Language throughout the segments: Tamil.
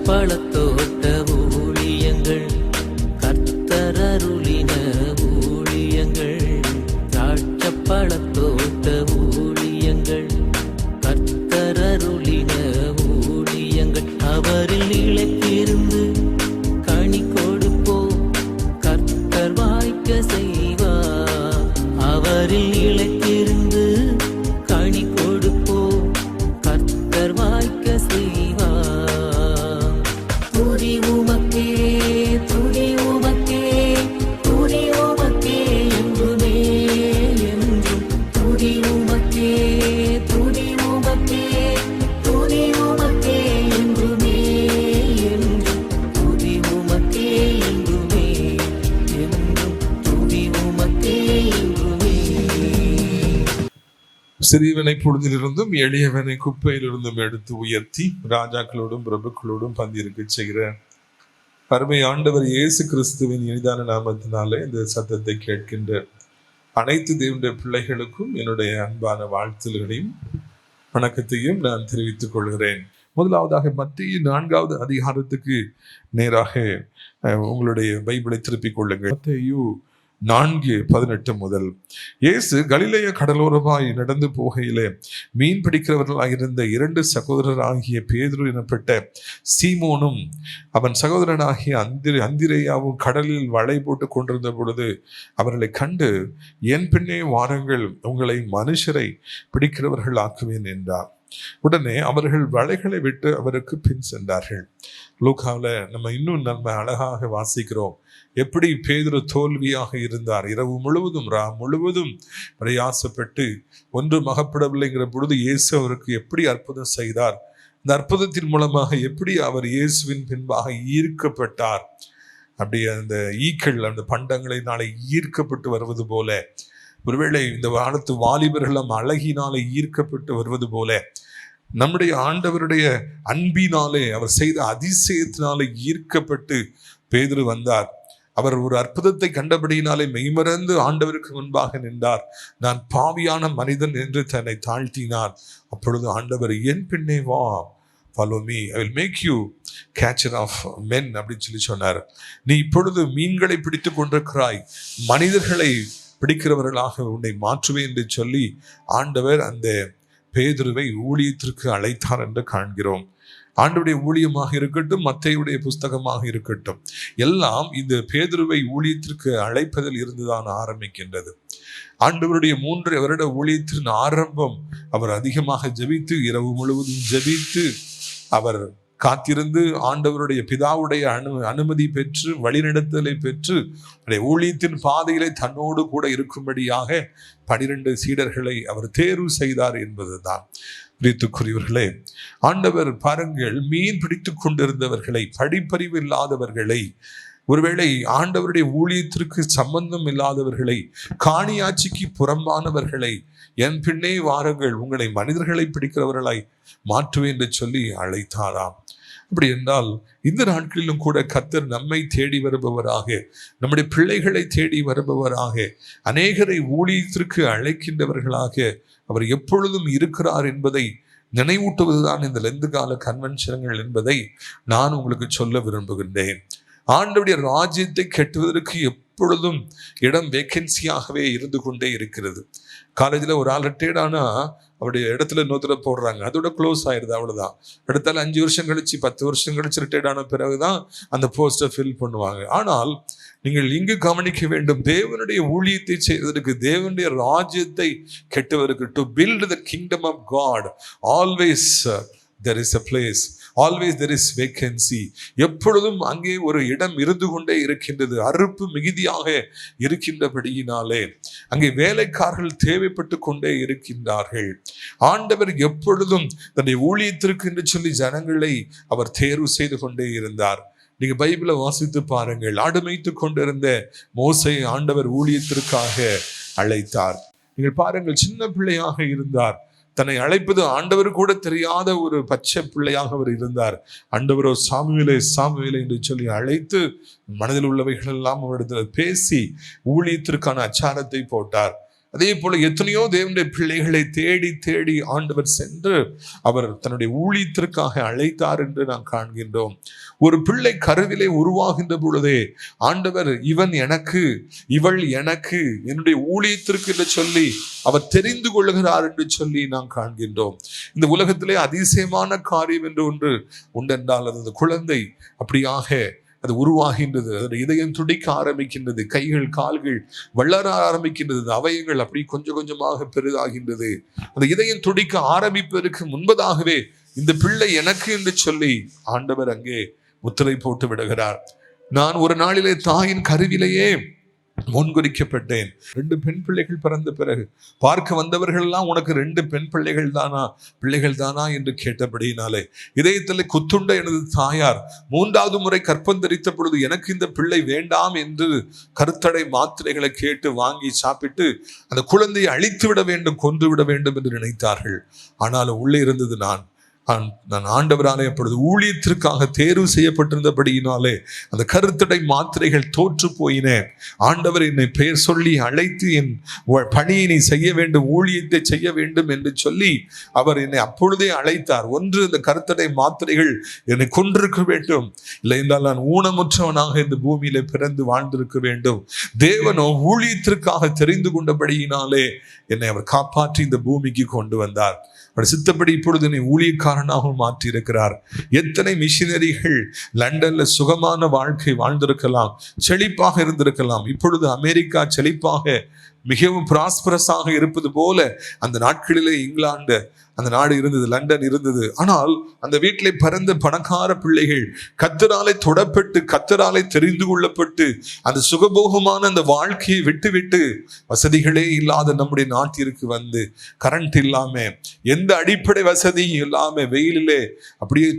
பழத்தோட்ட ஊழியங்கள், கர்த்தரருளின ஊழியங்கள். திராட்சப்பழத்தோட்ட ஊழியங்கள், கர்த்தரருளின ஊழியங்கள். அவரில் இழைத்திருந்து கனி கொடுப்போம், கர்த்தர் வாய்க்க செய்வார். அவரில் இழைத்திருந்து கனி கொடுப்போம், கர்த்தர் வாய்க்க செய்வார். துதி உமக்கே, துதி உமக்கே, துதி உமக்கே என்றுமே என்றும். துதி உமக்கே, துதி உமக்கே, துதி உமக்கே என்றுமே என்றும். துதி உமக்கே என்றுமே என்றும். துதி உமக்கே என்றுமே. சிறியவனை பொழுதிலிருந்தும் எளியவனை குப்பையிலிருந்தும் எடுத்து உயர்த்தி ராஜாக்களோடும் பிரபுக்களோடும் பந்திருக்க செய்கிற அருமை ஆண்டவர் இயேசு கிறிஸ்துவின் இனிதான நாமத்தினாலே இந்த சத்தத்தை கேட்கின்ற அனைத்து தேவனுடைய பிள்ளைகளுக்கும் என்னுடைய அன்பான வாழ்த்துகளையும் வணக்கத்தையும் நான் தெரிவித்துக் கொள்கிறேன். முதலாவதாக மத்திய 4வது அதிகாரத்துக்கு நேராக உங்களுடைய பைபிளை திருப்பிக் கொள்ளுங்கள். மத்தேயு 4:18 முதல். இயேசு கலிலேய கடலோரமாய் நடந்து போகையிலே மீன் பிடிக்கிறவர்களாயிருந்த 2 சகோதரராகிய பேதுரு எனப்பட்ட சீமோனும் அவன் சகோதரனாகிய அந்திரேயாவும் கடலில் வலை போட்டு கொண்டிருந்த பொழுது அவர்களை கண்டு, என் பின்னே வாருங்கள், உங்களை மனுஷரை பிடிக்கிறவர்கள் ஆக்குவேன் என்றார். உடனே அவர்கள் வலைகளை விட்டு அவருக்கு பின் சென்றார்கள். லூக்காவில் நம்ம அழகாக வாசிக்கிறோம் எப்படி பேதுரு தோல்வியாக இருந்தார். இரவு முழுவதும் முழுவதும் பிரயாசப்பட்டு ஒன்றும் அகப்படவில்லைங்கிற பொழுது இயேசு அவருக்கு எப்படி அற்புதம் செய்தார். இந்த அற்புதத்தின் மூலமாக எப்படி அவர் இயேசுவின் பின்பாக ஈர்க்கப்பட்டார். அப்படி அந்த ஈக்கள் அந்த பண்டங்களினாலே ஈர்க்கப்பட்டு வருவது போல, ஒருவேளை இந்த காலத்து வாலிபர்களும் அழகினாலே ஈர்க்கப்பட்டு வருவது போல, நம்முடைய ஆண்டவருடைய அன்பினாலே அவர் செய்த அதிசயத்தினாலே ஈர்க்கப்பட்டு பேதுரு வந்தார். அவர் ஒரு அற்புதத்தை கண்டபடியினாலே மெய்மறந்து ஆண்டவருக்கு முன்பாக நின்றார். நான் பாவியான மனிதன் என்று தன்னை தாழ்த்தினார். அப்பொழுது ஆண்டவர், என் பின்னே வா, follow me, I will make you catcher of men அப்படின்னு சொல்லி சொன்னார். நீ இப்பொழுது மீன்களை பிடித்து கொண்டிருக்கிறாய், மனிதர்களை பிடிக்கிறவர்களாக உன்னை மாற்றுவேன் என்று சொல்லி ஆண்டவர் அந்த பேதுருவை ஊழியத்திற்கு அழைத்தார் என்று காண்கிறோம். ஆண்டவருடைய ஊழியமாக இருக்கட்டும், மத்தேயுடைய புஸ்தகமாக இருக்கட்டும், எல்லாம் இந்த பேதுருவை ஊழியத்திற்கு அழைப்பதில் இருந்துதான் ஆரம்பிக்கின்றது. ஆண்டவருடைய 3 வருட ஊழியத்தின் ஆரம்பம் அவர் அதிகமாக ஜெபித்து, இரவு முழுவதும் ஜெபித்து, அவர் காத்திருந்து ஆண்டவருடைய பிதாவுடைய அனுமதி பெற்று வழிநடத்தலை பெற்று ஊழியத்தின் பாதையிலே தன்னோடு கூட இருக்கும்படியாக 12 சீடர்களை அவர் தேர்வு செய்தார் என்பதுதான். பிரியத்துக்குரியவர்களே, ஆண்டவர் பாருங்கள், மீன் பிடித்து கொண்டிருந்தவர்களை, படிப்பறிவு இல்லாதவர்களை, ஒருவேளை ஆண்டவருடைய ஊழியத்திற்கு சம்பந்தம் இல்லாதவர்களை, காணியாட்சிக்கு புறம்பானவர்களை, என் பின்னே வாருங்கள், உங்களை மனிதர்களை பிடிக்கிறவர்களாய் மாற்றுவேன் என்று சொல்லி அழைத்தாராம். அப்படி என்றால் இந்த நாட்களிலும் கூட கர்த்தர் நம்மை தேடி வருபவராக, நம்முடைய பிள்ளைகளை தேடி வருபவராக, அநேகரை ஊழியத்திற்கு அழைக்கின்றவர்களாக அவர் எப்பொழுதும் இருக்கிறார் என்பதை நினைவூட்டுவதுதான் இந்த லெந்து கால கன்வென்ஷன்கள் என்பதை நான் உங்களுக்கு சொல்ல விரும்புகின்றேன். ஆண்டவருடைய ராஜ்யத்தை கட்டுவதற்கு எப்பொழுதும் இடம் வேக்கன்சியாகவே இருந்து கொண்டே இருக்கிறது. காலேஜில் ஒரு ஆள் ரிட்டையர்ட் ஆனால் அவருடைய இடத்துல இன்னொருத்தர போடுறாங்க, அதோட க்ளோஸ் ஆயிடுது, அவ்வளோதான். அடுத்தால 5 வருஷம் கழிச்சு 10 வருஷம் கழிச்சு ரிட்டையர்ட் ஆன பிறகுதான் அந்த போஸ்டை ஃபில் பண்ணுவாங்க. ஆனால் நீங்கள் இங்கு கவனிக்க வேண்டும், தேவனுடைய ஊழியத்தை செய்வதற்கு, தேவனுடைய ராஜ்யத்தை கட்டுவதற்கு, to build the kingdom of God, always there is a place, always there is vacancy. எப்பொழுதும் அங்கே ஒரு இடம் இருந்து கொண்டே இருக்கின்றது. அறுப்பு மிகுதியாக இருக்கின்றபடியினாலே அங்கே வேலைக்காரர்கள் தேவைப்பட்டு கொண்டே இருக்கின்றார்கள். ஆண்டவர் எப்பொழுதும் தன்னுடைய ஊழியத்திற்கு என்று சொல்லி ஜனங்களை அவர் தேர்வு செய்து கொண்டே இருந்தார். நீங்க பைபிளை வாசித்து பாருங்கள். ஆடு மேய்த்து கொண்டிருந்த மோசே ஆண்டவர் ஊழியத்திற்காக அழைத்தார். நீங்கள் பாருங்கள், சின்ன பிள்ளையாக இருந்தார். தன்னை அழைப்பது ஆண்டவர் கூட தெரியாத ஒரு பச்சை பிள்ளையாக அவர் இருந்தார். ஆண்டவரோ சாமுவேலே சாமுவேலே என்று சொல்லி அழைத்து மனதில் உள்ளவைகள் எல்லாம் அவரிடத்தில் பேசி ஊழியத்திற்கான அச்சாரத்தை போட்டார். அதே போல எத்தனையோ தேவனுடைய பிள்ளைகளை தேடி தேடி ஆண்டவர் சென்று அவர் தன்னுடைய ஊழியத்திற்காக அழைத்தார் என்று நாம் காண்கின்றோம். ஒரு பிள்ளை கருவிலே உருவாகின்ற பொழுதே ஆண்டவர் இவன் எனக்கு, இவள் எனக்கு, என்னுடைய ஊழியத்திற்கு என்று சொல்லி அவர் தெரிந்து கொள்கிறார் என்று சொல்லி நாம் காண்கின்றோம். இந்த உலகத்திலே அதிசயமான காரியம் என்று ஒன்று உண்டென்றால் அது அந்த குழந்தை அப்படியாக அது உருவாகின்றது. அதோட இதயம் துடிக்க ஆரம்பிக்கின்றது, கைகள் கால்கள் வளர ஆரம்பிக்கின்றது, அவயங்கள் அப்படி கொஞ்சம் கொஞ்சமாக பெரிதாகின்றது. அந்த இதயம் துடிக்க ஆரம்பிப்பதற்கு முன்பதாகவே இந்த பிள்ளை எனக்கு என்று சொல்லி ஆண்டவர் அங்கே முத்திரை போட்டு விடுகிறார். நான் ஒரு நாளிலே தாயின் கருவிலேயே முன்குறிக்கப்பட்டேன். 2 பெண் பிள்ளைகள் பிறந்த பிறகு பார்க்க வந்தவர்கள் எல்லாம் உனக்கு 2 பெண் பிள்ளைகள் தானா என்று கேட்டபடியினாலே இதயத்தில் குத்துண்ட எனது தாயார் 3வது முறை கற்பம் தரித்த பொழுது எனக்கு இந்த பிள்ளை வேண்டாம் என்று கருத்தடை மாத்திரைகளை கேட்டு வாங்கி சாப்பிட்டு அந்த குழந்தையை அழித்து விட வேண்டும், கொன்று விட வேண்டும் என்று நினைத்தார்கள். ஆனாலும் உள்ளே இருந்தது நான் ஆண்டவராலே அப்பொழுது ஊழியத்திற்காக தேர்வு செய்யப்பட்டிருந்தபடியினாலே அந்த கருத்தடை மாத்திரைகள் தோற்று போயினேன். ஆண்டவர் என்னை பெயர் சொல்லி அழைத்து என் பணியினை செய்ய வேண்டும், ஊழியத்தை செய்ய வேண்டும் என்று சொல்லி அவர் என்னை அப்பொழுதே அழைத்தார். ஒன்று, இந்த கருத்தடை மாத்திரைகள் என்னை கொண்டிருக்க வேண்டும், இல்லை என்றால் நான் ஊனமுற்றவனாக இந்த பூமியில பிறந்து வாழ்ந்திருக்க வேண்டும். தேவனோ ஊழியத்திற்காக தெரிந்து கொண்டபடியினாலே என்னை அவர் காப்பாற்றி இந்த பூமிக்கு கொண்டு வந்தார். சித்தப்படி இப்பொழுது என்னை ஊழியக்காரனாகவும் மாற்றி இருக்கிறார். எத்தனை மிஷினரிகள் லண்டன்ல சுகமான வாழ்க்கை வாழ்ந்திருக்கலாம், செழிப்பாக இருந்திருக்கலாம். இப்பொழுது அமெரிக்கா செழிப்பாக மிகவும் பிராஸ்பரஸாக இருப்பது போல அந்த நாட்களிலே இங்கிலாந்து அந்த நாடு இருந்தது, லண்டன் இருந்தது. ஆனால் அந்த வீட்டிலே பிறந்த பணக்கார பிள்ளைகள் கர்த்தராலே தொடப்பட்டு கர்த்தராலே தெரிந்து கொள்ளப்பட்டு அந்த சுகபோகமான அந்த வாழ்க்கையை விட்டு வசதிகளே இல்லாத நம்முடைய நாட்டிற்கு வந்து கரண்ட் இல்லாம எந்த அடிப்படை வசதியும் இல்லாம வெயிலிலே அப்படியே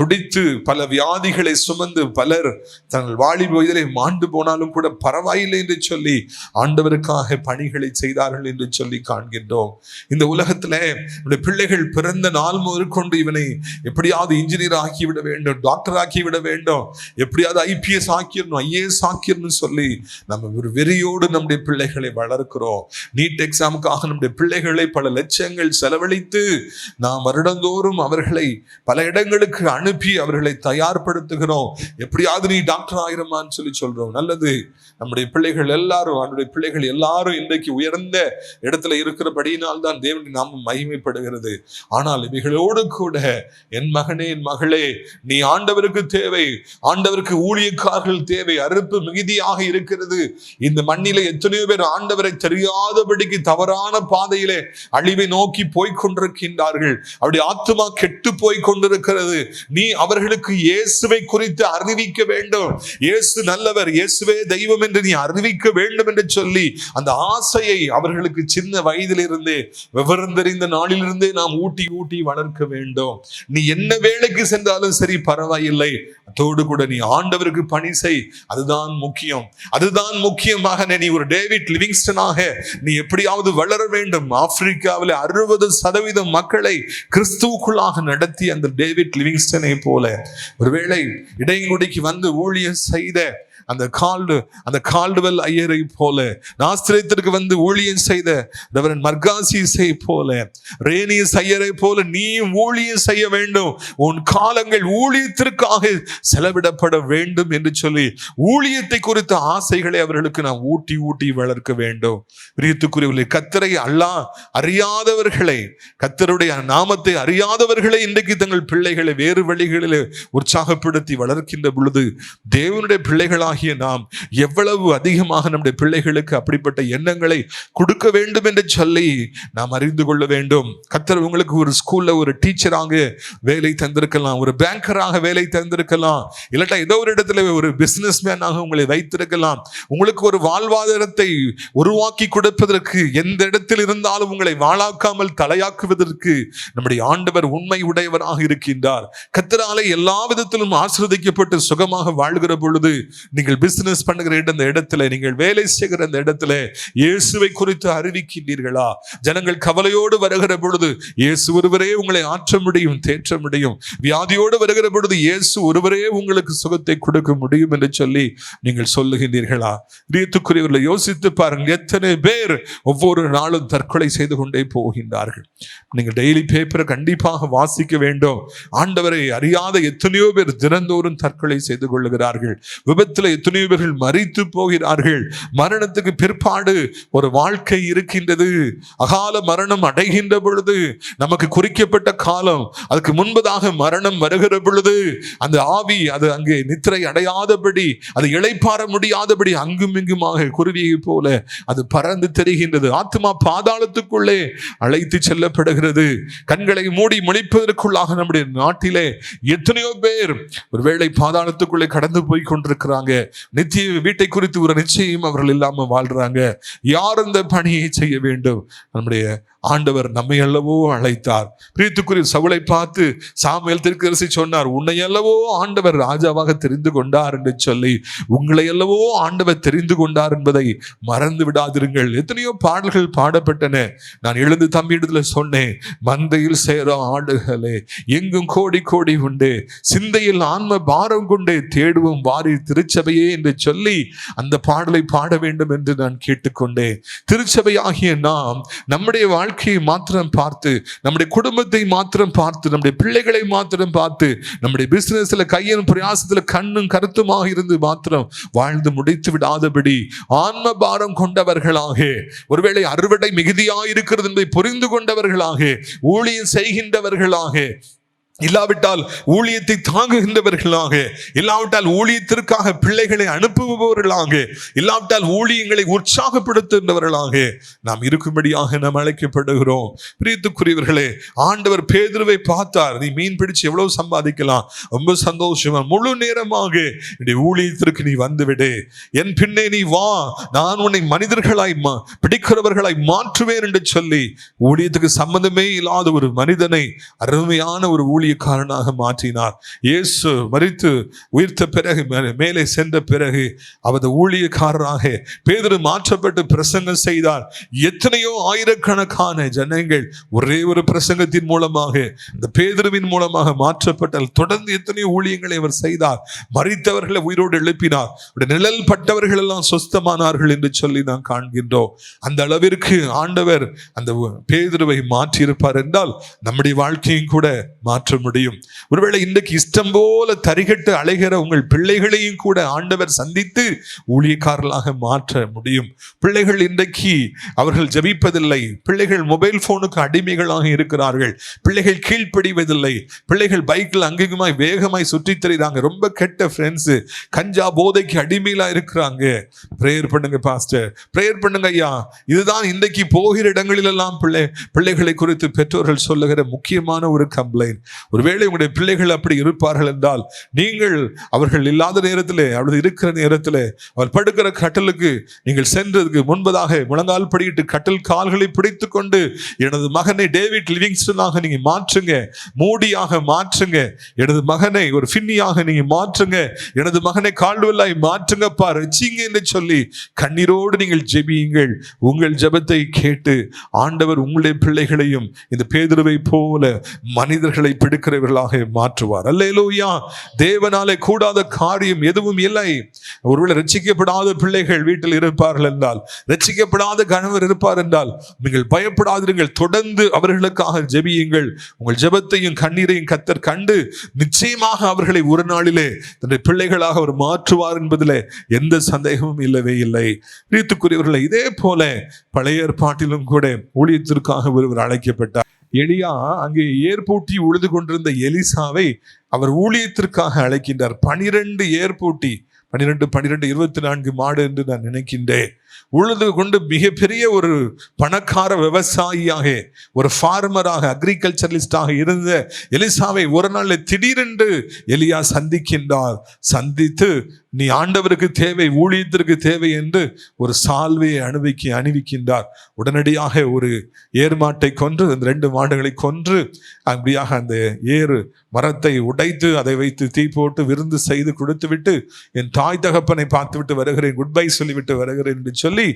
துடித்து பல வியாதிகளை சுமந்து பலர் தங்கள் வாலிப வயதிலே மாண்டு போனாலும் கூட பரவாயில்லை என்று சொல்லி ஆண்டவருக்காக பணிகளை செய்தார்கள் என்று சொல்லி காண்கின்றோம். இந்த உலகத்திலே பிள்ளைகள் பிறந்த நாள் முதற்கொண்டு இவனை எப்படியாவது இன்ஜினியர் ஆக்கிவிட வேண்டும், டாக்டர் ஆக்கிவிட வேண்டும், எப்படியாவது IPS ஆக்கிடணும், IAS ஆக்கிடணும் சொல்லி நம்ம ஒரு வெறியோடு நம்முடைய பிள்ளைகளை வளர்க்கிறோம். நீட் எக்ஸாமுக்காக நம்முடைய பிள்ளைகளை பல லட்சங்கள் செலவழித்து நாம் வருடந்தோறும் அவர்களை பல இடங்களுக்கு அனுப்பி அவர்களை தயார்படுத்துகிறோம். எப்படியாவது நீ டாக்டர் ஆகிறமான்னு சொல்லி சொல்றோம். நல்லது, நம்முடைய பிள்ளைகள் எல்லாரும் இன்றைக்கு உயர்ந்த இடத்துல இருக்கிறபடியினால் தான் தேவனுடைய நாமம் மகிமைப்படுகிறது. ஆனால் இவைகளோடு கூட என் மகனே, என் மகளே, நீ ஆண்டவருக்கு தேவை, ஆண்டவருக்கு ஊழியக்காரர்கள் தேவை. அறுப்பு மிகுதியாக இருக்கிறது. இந்த மண்ணிலே எத்தனையோ பேர் ஆண்டவரை தெரியாதபடிக்கு தவறான பாதையிலே அழிவை நோக்கி போய்கொண்டிருக்கின்றார்கள். அவருடைய ஆத்துமா கெட்டு போய் கொண்டிருக்கிறது. நீ அவர்களுக்கு இயேசுவை குறித்து அறிவிக்க வேண்டும். இயேசு நல்லவர், இயேசுவே தெய்வம் என்று நீ அறிவிக்க வேண்டும் என்று சொல்லி அந்த ஆசையை அவர்களுக்கு சின்ன வயதிலிருந்தே விவரம் தெரிந்த நாளிலிருந்தே நாம் ஊட்டி வளர்க்க வேண்டும். நீ என்ன வேலைக்கு சென்றாலும் சரி பரவாயில்லை, அதோடு கூட நீ ஆண்டவருக்கு பணி செய். அதுதான் முக்கியமாக நீ ஒரு டேவிட் லிவிங்ஸ்டனாக நீ எப்படியாவது வளர வேண்டும். ஆப்பிரிக்காவில் 60% மக்களை கிறிஸ்துவுக்குள்ளாக நடத்தி அந்த டேவிட் லிவிங்ஸ்டனை போல ஒருவேளை இடையங்குடிக்கு வந்து ஊழியம் செய்த அந்த கால்டுவெல் ஐயரை போல, நாஸ்திரேத்திற்கு வந்து ஊழியம் செய்த ரெவரண்ட் மர்காசிஸை போல, ரேனியஸ் ஐயரை போல நீ ஊழியம் செய்ய வேண்டும். உன் காலங்கள் ஊழியத்திற்காக செலவிடப்பட வேண்டும் என்று சொல்லி ஊழியத்தை குறித்த ஆசைகளை அவர்களுக்கு நாம் ஊட்டி வளர்க்க வேண்டும். பிரியத்துக்குரியவர்களே, கர்த்தரை அறியாதவர்களை, கர்த்தருடைய நாமத்தை அறியாதவர்களை இன்றைக்கு தங்கள் பிள்ளைகளை வேறு வழிகளில் உற்சாகப்படுத்தி வளர்க்கின்ற பொழுது தேவனுடைய பிள்ளைகளாக நாம் எவ்வளவு அதிகமாக நம்முடைய பிள்ளைகளுக்கு அப்படிப்பட்ட எண்ணங்களை கொடுக்க வேண்டும் என்று சொல்லி நாம் அறிந்து கொள்ள வேண்டும். கர்த்தர் உங்களுக்கு ஒரு ஸ்கூல்ல ஒரு டீச்சராக வேலை தந்திருக்கலாம், ஒரு பேங்கராக வேலை தந்திருக்கலாம், இல்லாட்டா ஏதோ ஒரு இடத்துல ஒரு பிசினஸ் மேனாக உங்களை வைத்திருக்கலாம். உங்களுக்கு ஒரு வாழ்வாதாரத்தை உருவாக்கி கொடுப்பதற்கு, எந்த இடத்தில் இருந்தாலும் உங்களை வாழாக்காமல் தலையாக்குவதற்கு நம்முடைய ஆண்டவர் உண்மை உடையவராக இருக்கின்றார். கர்த்தராலே எல்லா விதத்திலும் ஆசீர்வதிக்கப்பட்டு சுகமாக வாழ்கிற பொழுது நீங்க நீங்கள் பிசினஸ் பண்ணுகிற இந்த இடத்துல, நீங்கள் வேலை செய்கிற இந்த இடத்துல இயேசுவை குறித்து அறிவிக்கின்றீர்களா? ஜனங்கள் கவலையோடு வருகிற பொழுது இயேசு ஒருவரே உங்களை ஆற்ற முடியும், தேற்ற முடியும். வியாதியோடு வருகிற பொழுது இயேசு ஒருவரே உங்களுக்கு சுகத்தை கொடுக்க முடியும் என்று சொல்லி நீங்கள் சொல்லுகின்றீர்களா? பிரியத்துக்குரியவர்களை யோசித்து பாருங்கள். எத்தனை பேர் ஒவ்வொரு நாளும் தற்கொலை செய்து கொண்டே போகின்றார்கள். நீங்கள் டெய்லி பேப்பரை கண்டிப்பாக வாசிக்க வேண்டும். ஆண்டவரை அறியாத எத்தனையோ பேர் தினந்தோறும் தற்கொலை செய்து கொள்ளுகிறார்கள். விபத்தில் எத்தனையோ பேர்கள் மரித்து போகிறார்கள். மரணத்துக்கு பிற்பாடு ஒரு வாழ்க்கை இருக்கின்றது. அகால மரணம் அடைகின்ற பொழுது நமக்கு குறிக்கப்பட்ட காலம், அதுக்கு முன்பதாக மரணம் வருகிற பொழுது அந்த ஆவி அது அங்கே நித்திரை அடையாதபடி, அது இளைப்பாற முடியாதபடி அங்கும் இங்குமாக குருவியை போல அது பறந்து தெரிகின்றது. ஆத்மா பாதாளத்துக்குள்ளே அழைத்து செல்லப்படுகிறது. கண்களை மூடி முழிப்பதற்குள்ளாக நம்முடைய நாட்டிலே எத்தனையோ பேர் ஒருவேளை பாதாளத்துக்குள்ளே கடந்து போய் கொண்டிருக்கிறாங்க. நித்திய வீட்டை குறித்து ஒரு நிச்சயம் அவர்கள் இல்லாம வாழ்றாங்க. யார் அந்த பணியை செய்ய வேண்டும்? நம்முடைய ஆண்டவர் நம்மை அல்லவோ அழைத்தார். பிரியத்துக்குரிய சவுலை பார்த்து சாமுவேல் தீர்க்கதரிசி சொன்னார், உன்னை அல்லவோ ஆண்டவர் ராஜாவாக தெரிந்து கொண்டார் என்று சொல்லி. உங்களை அல்லவோ ஆண்டவர் தெரிந்து கொண்டார் என்பதை மறந்து விடாதிருங்கள். எத்தனையோ பாடல்கள் பாடப்பட்டன. நான் எழுந்து தம்பி இடத்துல சொன்னேன், மந்தையில் சேர ஆடுகளே எங்கும் கோடி கோடி உண்டு, சிந்தையில் ஆன்ம பாரம் கொண்டே தேடுவோம் வாரி திருச்சபையே என்று சொல்லி அந்த பாடலை பாட வேண்டும் என்று நான் கேட்டுக்கொண்டேன். திருச்சபையாகிய நாம் நம்முடைய வாழ்க்கையை மாத்திரம் பார்த்து, நம்முடைய குடும்பத்தை மாத்திரம் பார்த்து, நம்முடைய பிள்ளைகளை மாத்திரம் பார்த்து, நம்முடைய பிசினஸ்ல கையின் பிரயாசத்துல கண்ணும் கருத்துமாக இருந்து மாத்திரம் வாழ்ந்து முடித்து விடாதபடி ஆன்ம பாரம் கொண்டவர்களாக, ஒருவேளை அறுவடை மிகுதியாக இருக்கிறது என்பதை புரிந்து கொண்டவர்களாக, ஊழியம் செய்கின்றவர்களாக, இல்லாவிட்டால் ஊழியத்தை தாங்குகின்றவர்களாக, இல்லாவிட்டால் ஊழியத்திற்காக பிள்ளைகளை அனுப்புபவர்களாக, இல்லாவிட்டால் ஊழியங்களை உற்சாகப்படுத்துகின்றவர்களாக நாம் இருக்கும்படியாக நாம் அழைக்கப்படுகிறோம். பிரியத்துக்குரியவர்களே, ஆண்டவர் பேதுருவை பார்த்தார். நீ மீன் பிடிச்சு எவ்வளவு சம்பாதிக்கலாம், ரொம்ப சந்தோஷமா, முழு நேரமாக என்னுடைய ஊழியத்திற்கு நீ வந்துவிடு, என் பின்னே நீ வா, நான் உன்னை மனிதர்களாய் பிடிக்கிறவர்களாய் மாற்றுவேன் என்று சொல்லி ஊழியத்துக்கு சம்பந்தமே இல்லாத ஒரு மனிதனை அருமையான ஒரு ஊழியக்காரனாக மாற்றினார். இயேசு மரித்து உயிர்த்த பிறகு, மேலே சென்ற பிறகு அவர் ஊழியக்காரராக பேதுரு மாற்றப்பட்டு பிரசங்கம் செய்தார். எத்தனையோ ஆயிரக்கணக்கான ஜனங்கள் ஒரே ஒரு பிரசங்கத்தின் மூலமாக, இந்த பேதுருவின் மூலமாக மாற்றப்பட்டால். தொடர்ந்து எத்தனையோ ஊழியங்களை அவர் செய்தார். மரித்தவர்களை உயிரோடு எழுப்பினார். நிழல் பட்டவர்கள் எல்லாம் சொஸ்தமானார்கள் என்று சொல்லி நாம் காண்கின்றோம். அந்த அளவிற்கு ஆண்டவர் அந்த பேதுருவை மாற்றியிருப்பார் என்றால் நம்முடைய வாழ்க்கையும் கூட மாற்ற முடியும். ஒருவேளை இன்றைக்கு இஷ்டம் போல தரிகட்டு அலைகிற உங்கள் பிள்ளைகளையும் கூட ஆண்டவர் சந்தித்து ஊழியக்காரர்களாக மாற்ற முடியும். பிள்ளைகள் இன்றைக்கு அவர்கள் ஜெபிப்பதில்லை. பிள்ளைகள் மொபைல் போனுக்கு அடிமைகளாக இருக்கிறார்கள். பிள்ளைகள் கீழ்ப்படிவதில்லை. பிள்ளைகள் பைக்கில் அங்கேயுமாய் வேகமாய் சுற்றி தெரியுறாங்க. ரொம்ப கெட்ட ஃப்ரெண்ட்ஸ், கஞ்சா போதைக்கு அடிமையிலா இருக்கிறாங்க. பிரேயர் பண்ணுங்க பாஸ்டர், பிரேயர் பண்ணுங்க ஐயா. இதுதான் இன்றைக்கு போகிற இடங்களிலெல்லாம் பிள்ளைகளை குறித்து பெற்றோர்கள் சொல்லுகிற முக்கியமான ஒரு கம்ப்ளைண்ட். ஒருவேளை உங்களுடைய பிள்ளைகள் அப்படி இருப்பார்கள் என்றால், நீங்கள் அவர்கள் இல்லாத நேரத்தில், அவர்கள் இருக்கிற நேரத்தில், அவர் படுக்கிற கட்டலுக்கு நீங்கள் சென்றதுக்கு முன்பதாக முழங்கால் படியிட்டு கட்டல் கால்களை பிடித்து கொண்டு, எனது மகனை டேவிட் லிவிங்ஸ்டனாக நீங்க மாற்றுங்க, மூடியாக மாற்றுங்க, எனது மகனை ஒரு ஃபின்னியாக நீங்க மாற்றுங்க, எனது மகனை கால்வெல்லாய் மாற்றுங்கப்பா, ரட்சிங்க என்று சொல்லி கண்ணீரோடு நீங்கள் ஜெபியுங்கள். உங்கள் ஜெபத்தை கேட்டு ஆண்டவர் உங்களுடைய பிள்ளைகளையும் இந்த பேதுருவை போல மனிதர்களை பிடிக்கிறவர்களாக மாற்றுவார். அல்லேலூயா. தேவனாலே கூடாத காரியம் எதுவும் இல்லை. ஒருவேளை ரட்சிக்கப்படாத பிள்ளைகள் வீட்டில் இருப்பார்கள் என்றால், ரட்சிக்கப்படாத கணவர் இருப்பார் என்றால், நீங்கள் பயப்படாதீர்கள். தொடர்ந்து அவர்களுக்காக ஜெபியுங்கள். உங்கள் ஜெபத்தையும் கண்ணீரையும் கர்த்தர் கண்டு நிச்சயமாக அவர்களை ஒரு நாளிலே தன்னுடைய பிள்ளைகளாக அவர் மாற்றுவார் என்பதில் எந்த சந்தேகமும் இல்லவே இல்லை. பிரியத்துக்குரியவர்களே, இதே போல பழைய ஏற்பாட்டிலும் கூட ஊழியத்திற்காக ஒருவர் அழைக்கப்பட்டார். எலியா அங்கே ஏர்பூட்டி உழுது கொண்டிருந்த எலிசாவை அவர் ஊழியத்திற்காக அழைக்கின்றார். 12 ஏர்பூட்டி, 12 24 மாடு என்று நான் நினைக்கின்றேன். உழுது கொண்டு மிகப்பெரிய ஒரு பணக்கார விவசாயியாக, ஒரு ஃபார்மராக, அக்ரிகல்ச்சரலிஸ்டாக இருந்த எலிசாவை ஒரு நாள் திடீரென்று எலியா சந்திக்கின்றார். சந்தித்து, நீ ஆண்டவருக்கு தேவை, ஊழியத்திற்கு தேவை என்று ஒரு சால்வையை அணிவிக்கின்றார். உடனடியாக ஒரு ஏர் மாட்டை கொன்று, அந்த 2 மாடுகளை கொன்று அப்படியாக அந்த ஏறு மரத்தை உடைத்து அதை வைத்து தீ போட்டு விருந்து செய்து கொடுத்து விட்டு என் தாய் தகப்பனை பார்த்து விட்டு வருகிறேன், குட் பை சொல்லிவிட்டு வருகிறேன் என்று சொல்லி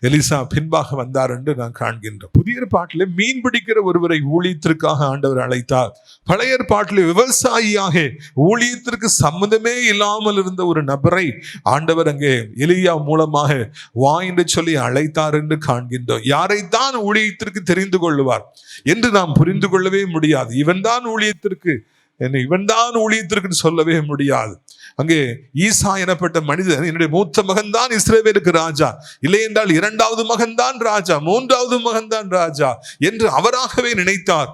எலிசா பின்பாக வந்தார் என்று நான் காண்கின்றோம். புதிய ஏற்பாட்டிலே மீன் பிடிக்கிற ஒருவரை ஊழியத்திற்காக ஆண்டவர் அழைத்தார். பழைய ஏற்பாட்டிலே விவசாயியாக ஊழியத்திற்கு சம்மந்தமே இல்லாமல் இருந்த ஒரு நபரை ஆண்டவர் அங்கே எலியா மூலமாக வா என்று சொல்லி அழைத்தார் என்று காண்கின்றோம். யாரைத்தான் ஊழியத்திற்கு தெரிந்து கொள்ளுவார் என்று நாம் புரிந்து கொள்ளவே முடியாது. இவன் தான் ஊழியத்திற்கு சொல்லவே முடியாது. அங்கே ஈசா எனப்பட்ட மனிதன் என்னுடைய மூத்த மகன் தான் இஸ்ரவேலுக்கு ராஜா, இல்லை என்றால் இரண்டாவது மகன் தான் ராஜா, மூன்றாவது மகன் தான் ராஜா என்று அவராகவே நினைத்தார்.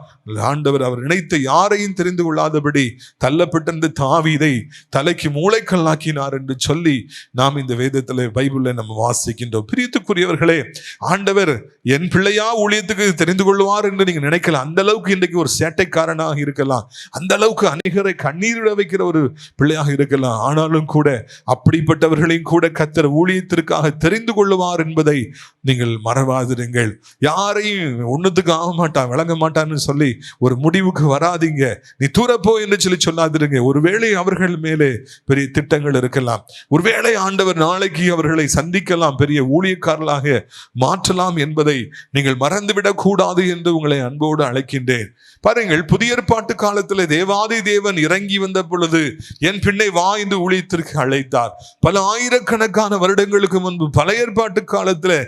ஆண்டவர் அவர் நினைத்த யாரையும் தெரிந்து கொள்ளாதபடி தள்ளப்பட்டிருந்த தாவீதை தலைக்கு மூளைக்கல்லாக்கினார் என்று சொல்லி நாம் இந்த வேதத்தில் பைபிளில் நம்ம வாசிக்கின்றோம். பிரியத்துக்குரியவர்களே, ஆண்டவர் என் பிள்ளையா ஊழியத்துக்கு தெரிந்து கொள்வார் என்று நீங்க நினைக்கலாம். அந்த அளவுக்கு இன்றைக்கு ஒரு சேட்டைக்காரனாக இருக்கலாம், அந்த அளவுக்கு அநேகரை கண்ணீரிட வைக்கிற ஒரு பிள்ளையாக இருக்கலாம். ஆனாலும் கூட அப்படிப்பட்டவர்களையும் கூட கர்த்தர் ஊழியத்திற்காக தெரிந்து கொள்ளுவார் என்பதை நீங்கள் மறவாதிருங்கள். யாரையும் ஒன்னுத்துக்கு ஆக மாட்டான், விளங்க மாட்டான்னு சொல்லி ஒரு முடிவுக்கு வராதிங்க. நீ தூரப்போ என்று சொல்லி சொல்லாதிருங்க. ஒருவேளை அவர்கள் மேலே பெரிய திட்டங்கள் இருக்கலாம், ஒருவேளை ஆண்டவர் நாளைக்கு அவர்களை சந்திக்கலாம், பெரிய ஊழியக்காரர்களாக மாற்றலாம் என்பதை நீங்கள் மறந்துவிடக் கூடாது என்று உங்களை அன்போடு அழைக்கின்றேன். பாருங்கள், புதிய ஏற்பாட்டு காலத்தில் தேவாதி தேவன் இறங்கி வந்த பொழுது என் பின்னே வா என்று ஊழியத்திற்கு அழைத்தார். பல ஆயிரக்கணக்கான வருடங்களுக்கு முன்பு பழைய ஏற்பாட்டு காலத்தில்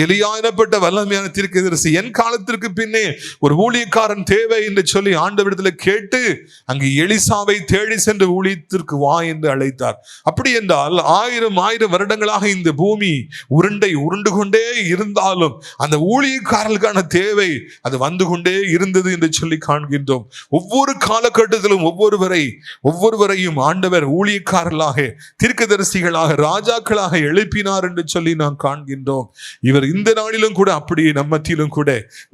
எலியா எனப்பட்ட வல்லமையான தீர்க்கதரிசி என் காலத்திற்கு பின்னே ஒரு ஊழியக்காரன் தேவை என்று சொல்லி ஆண்டவரிடத்தில் கேட்டு அங்கு எலிசாவை தேடி சென்று ஊழியத்திற்கு வா என்று அழைத்தார். அப்படி என்றால் ஆயிரம் வருடங்களாக இந்த பூமி உருண்டு கொண்டே இருந்தாலும் அந்த ஊழியக்காரர்களுக்கான தேவை அது வந்து கொண்டே இருந்தது என்று சொல்லி காண்கின்றோம். ஒவ்வொரு காலகட்டத்திலும் ஒவ்வொருவரையும் ஆண்டவர் ஊழியக்காரர்களாக, தீர்க்கதரிசிகளாக, ராஜாக்களாக எழுப்பினார் என்று சொல்லி நாம் காண்கின்றோம். இவர் இந்த நாளிலும் கூட அப்படி நம்ம மத்தியிலும் கூட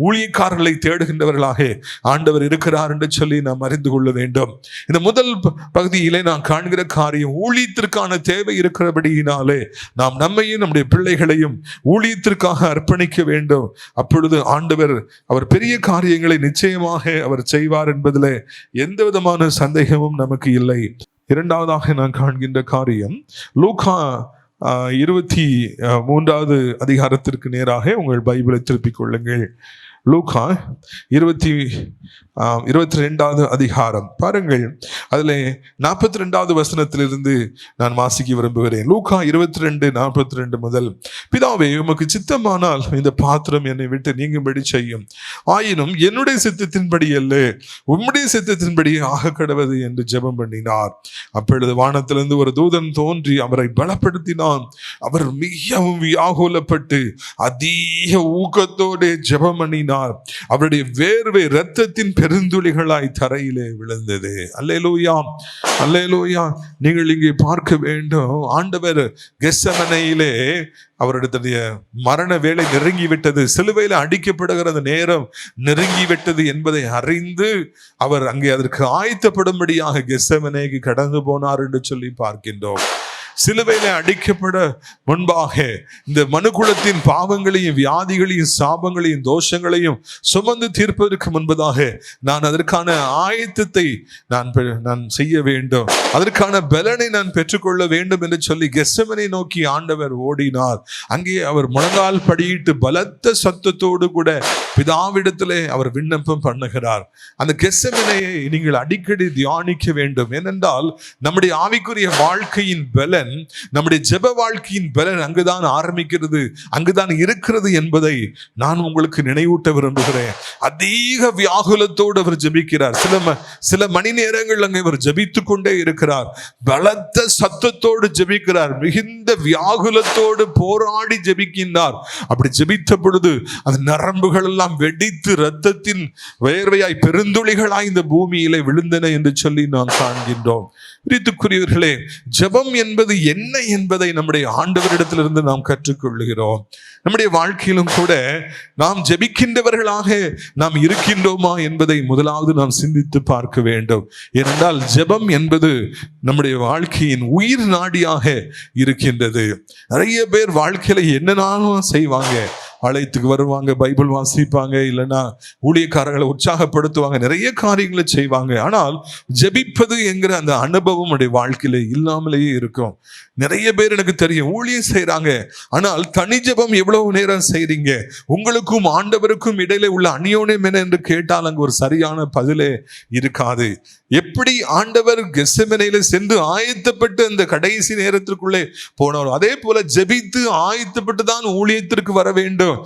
ஊழியக்காரர்களை தேடுகின்றவர்களாக ஆண்டவர் இருக்கிறார் என்று சொல்லி நாம் அறிந்து கொள்ள வேண்டும். இந்த முதல் பகுதியிலே நாம் காண்கிற காரியம், ஊழியத்திற்கான தேவை இருக்கிறபடியினாலே நாம் நம்மையும் நம்முடைய பிள்ளைகளையும் ஊழியத்திற்காக அர்ப்பணிக்க வேண்டும். அப்பொழுது ஆண்டவர் அவர் பெரிய காரியங்களை நிச்சயமாக அவர் செய்வார் என்பதில் எந்த விதமான சந்தேகமும் நமக்கு இல்லை. இரண்டாவதாக நான் காண்கின்ற காரியம், லூக்கா 23வது அதிகாரத்திற்கு நேராக உங்கள் பைபிளை திருப்பிக் கொள்ளுங்கள். லூக்கா 22வது அதிகாரம் பாருங்கள். அதில் 42வது வசனத்திலிருந்து நான் வாசிக்க விரும்புகிறேன். லூக்கா 22:42 முதல், பிதாவே உமக்கு சித்தமானால் இந்த பாத்திரம் என்னை விட்டு நீங்கும்படி செய்யும், ஆயினும் என்னுடைய சித்தத்தின்படி அல்ல உம்முடைய சித்தத்தின்படி ஆக கடவது என்று ஜெபம் பண்ணினார். அப்பொழுது வானத்திலிருந்து ஒரு தூதன் தோன்றி அவரை பலப்படுத்தினான். அவர் மிகவும் வியாகுலப்பட்டு அதிக ஊக்கத்தோடு ஜெபம் பண்ணினார். அவருடைய வேர்வை இரத்தத்தின் பெருந்துளிகளாய் தரையிலே விழுந்தது. அல்லேலூயா, அல்லேலூயா. நீங்கள் இங்கே பார்க்க வேண்டும், ஆண்டவர் கெத்செமனேயிலே அவருடைய மரண வேலை நெருங்கிவிட்டது, சிலுவையில் அடிக்கப்படுகிற நேரம் நெருங்கிவிட்டது என்பதை அறிந்து அவர் அங்கே அதற்கு ஆயத்தப்படும்படியாக கெத்செமனேக்கு கடந்து போனார் என்று சொல்லி பார்க்கின்றோம். சிலுவையில அடிக்கப்பட முன்பாக இந்த மனுக்குலத்தின் பாவங்களையும் வியாதிகளையும் சாபங்களையும் தோஷங்களையும் சுமந்து தீர்ப்பதற்கு முன்பதாக நான் அதற்கான ஆயத்தத்தை நான் செய்ய வேண்டும், அதற்கான பலனை நான் பெற்றுக்கொள்ள வேண்டும் என்று சொல்லி கெத்செமனே நோக்கி ஆண்டவர் ஓடினார். அங்கே அவர் முழங்கால் படியிட்டு பலத்த சத்தத்தோடு கூட பிதாவிடத்திலே அவர் விண்ணப்பம் பண்ணுகிறார். அந்த கெத்செமனேயை நீங்கள் அடிக்கடி தியானிக்க வேண்டும். ஏனென்றால் நம்முடைய ஆவிக்குரிய வாழ்க்கையின் பலன், நம்முடைய ஜெப வாழ்க்கையின் பலன் அங்குதான் ஆரம்பிக்கிறது, அங்குதான் இருக்கிறது என்பதை நான் உங்களுக்கு நினைவூட்ட விரும்புகிறேன். அதிக வியாகுலத்தோடு அவர் ஜெபிக்கிறார். சில மணி நேரங்கள் அங்கே அவர் ஜெபித்துக் கொண்டே இருக்கிறார். பலத்த சத்தத்தோடு ஜெபிக்கிறார், மிகுந்த வியாகுலத்தோடு போராடி ஜெபிக்கின்றார். அப்படி ஜெபித்த பொழுது அந்த நரம்புகள் எல்லாம் வெடித்து இரத்தத்தின் வேர்வையாய் பெருந்துளிகளாய் இந்த பூமியிலே விழுந்தன என்று சொல்லி நாம் காண்கின்றோம். பிரியத்துக்குரியவர்களே, ஜெபம் என்பது என்ன என்பதை நம்முடைய ஆண்டவரிடத்திலிருந்து நாம் கற்றுக்கொள்ளுகிறோம். நம்முடைய வாழ்க்கையிலும் கூட நாம் ஜெபிக்கின்றவர்களாக நாம் இருக்கின்றோமா என்பதை முதலாவது நாம் சிந்தித்து பார்க்க வேண்டும். ஏனென்றால் ஜெபம் என்பது நம்முடைய வாழ்க்கையின் உயிர் நாடியாக இருக்கின்றது. நிறைய பேர் வாழ்க்கையில என்னன்னாலும் செய்வாங்க, ஆலயத்துக்கு வருவாங்க, பைபிள் வாசிப்பாங்க, இல்லைன்னா ஊழியக்காரர்களை உற்சாகப்படுத்துவாங்க, நிறைய காரியங்களை செய்வாங்க. ஆனால் ஜெபிப்பது என்கிற அந்த அனுபவம் உடைய வாழ்க்கையில இல்லாமலேயே இருக்கும். நிறைய பேர் எனக்கு தெரியும் ஊழியம் செய்யறாங்க, ஆனால் தனி ஜெபம் எவ்வளவு நேரம் செய்றீங்க, உங்களுக்கும் ஆண்டவருக்கும் இடையில உள்ள அந்யோன்யம் என்ன என்று கேட்டால் அங்கு ஒரு சரியான பதிலே இருக்காது. எப்படி ஆண்டவர் கெத்செமனேயில சென்று ஆயத்தப்பட்டு அந்த கடைசி நேரத்திற்குள்ளே போனாலும் அதே போல ஜெபித்து ஆயத்தப்பட்டு தான் ஊழியத்திற்கு வர வேண்டும்.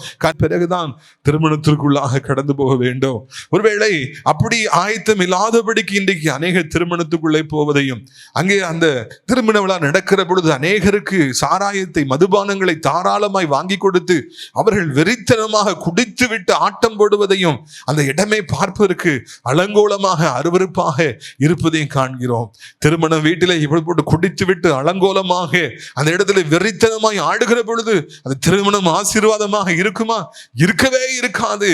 பிறகுதான் திருமணத்திற்குள்ளாக கடந்து போக வேண்டும். ஒருவேளை அப்படி ஆயத்தம் இல்லாதபடிக்கு இன்றைக்கு அநேக திருமணத்துக்குள்ளே போவதையும், அங்கே அந்த திருமண விழா நடக்கிற பொழுது அநேகருக்கு சாராயத்தை, மதுபானங்களை தாராளமாய் வாங்கி கொடுத்து அவர்கள் வெறித்தனமாக குடித்து விட்டு ஆட்டம் போடுவதையும், அந்த இடமே பார்ப்பதற்கு அலங்கோலமாக அருவருப்பாக இருப்பதையும் காண்கிறோம். திருமண வீட்டிலே இப்படி போட்டு குடித்து விட்டு அலங்கோலமாக அந்த இடத்துல வெறித்தனமாய் ஆடுகிற பொழுது அந்த திருமணம் ஆசீர்வாதமாக இருக்குமா? இருக்கவே இருக்காது.